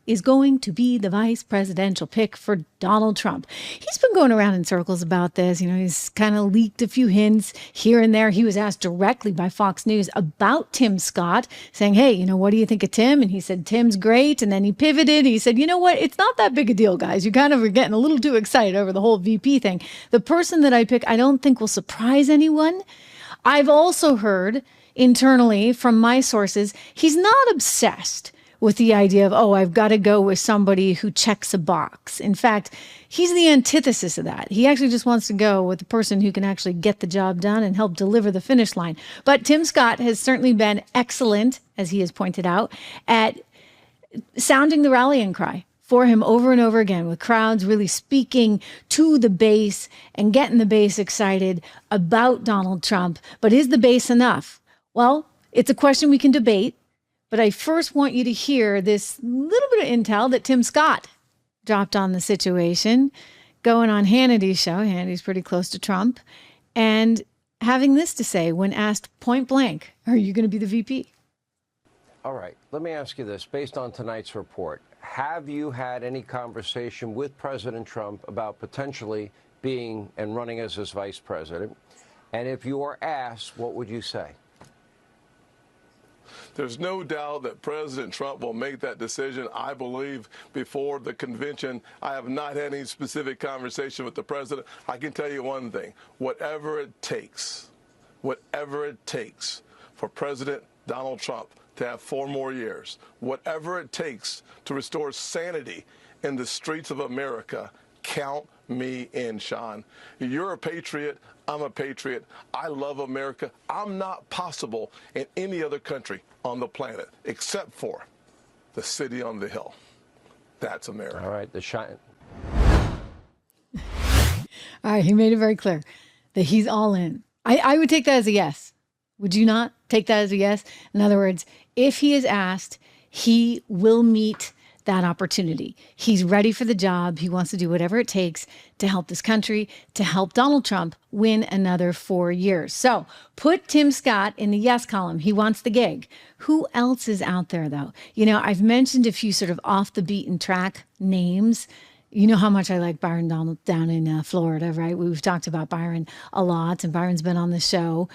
is going to be the vice presidential pick for Donald Trump. He's been going around in circles about this. You know, he's kind of leaked a few hints here and there. He was asked directly by Fox News about Tim Scott, saying, hey, you know, what do you think of Tim? And he said, Tim's great. And then he pivoted. He said, you know what? It's not that big a deal, guys. You kind of are getting a little too excited over the whole VP thing. The person that I pick, I don't think will surprise anyone. I've also heard internally from my sources, he's not obsessed with the idea of, oh, I've got to go with somebody who checks a box. In fact, he's the antithesis of that. He actually just wants to go with the person who can actually get the job done and help deliver the finish line. But Tim Scott has certainly been excellent, as he has pointed out, at sounding the rallying cry for him over and over again, with crowds really speaking to the base and getting the base excited about Donald Trump. But is the base enough? Well, it's a question we can debate. But I first want you to hear this little bit of intel that Tim Scott dropped on the situation, going on Hannity's show. Hannity's pretty close to Trump, and having this to say when asked point blank, are you going to be the VP? All right. Let me ask you this. Based on tonight's report, have you had any conversation with President Trump about potentially being and running as his vice president? And if you are asked, what would you say? There's no doubt that President Trump will make that decision, I believe, before the convention. I have not had any specific conversation with the president. I can tell you one thing, whatever it takes for President Donald Trump to have 4 more years, whatever it takes to restore sanity in the streets of America, count me in, Sean. You're a patriot. I'm a patriot. I love America. I'm not possible in any other country on the planet except for the city on the hill. That's America. All right, the shine. All right, he made it very clear that he's all in. I would take that as a yes. Would you not take that as a yes? In other words, if he is asked, he will meet that opportunity. He's ready for the job. He wants to do whatever it takes to help this country, to help Donald Trump win another 4 years. So put Tim Scott in the yes column. He wants the gig. Who else is out there, though? You know, I've mentioned a few sort of off the beaten track names. You know how much I like Byron Donald down in Florida, right? We've talked about Byron a lot, and Byron's been on the show.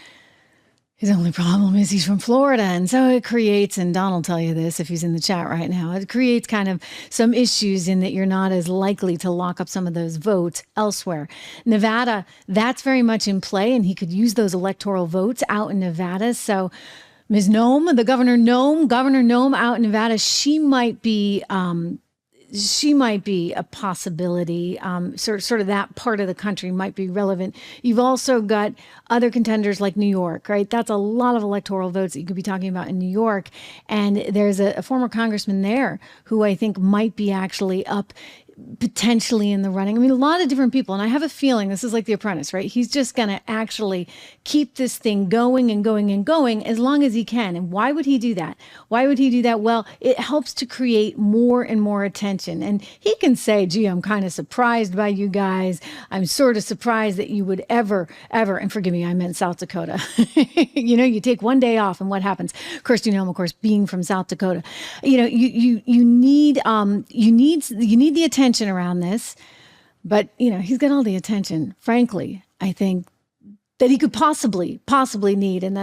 His only problem is he's from Florida. And so it creates, and Don will tell you this if he's in the chat right now, it creates kind of some issues in that you're not as likely to lock up some of those votes elsewhere. Nevada, that's very much in play, and he could use those electoral votes out in Nevada. So Ms. Nome, Governor Nome out in Nevada, she might be a possibility. Sort of that part of the country might be relevant. You've also got other contenders like New York, right? That's a lot of electoral votes that you could be talking about in New York. And there's a former congressman there who I think might be actually up potentially in the running. I mean, a lot of different people. And I have a feeling this is like The Apprentice, right? He's just going to actually keep this thing going and going and going as long as he can. And why would he do that? Why would he do that? Well, it helps to create more and more attention. And he can say, gee, I'm kind of surprised by you guys. I'm sort of surprised that you would ever, and forgive me, I meant South Dakota. You know, you take one day off and what happens? Kirsty Nome, of course, being from South Dakota, you know, you need the attention around this, but you know, he's got all the attention, frankly, I think, that he could possibly need. And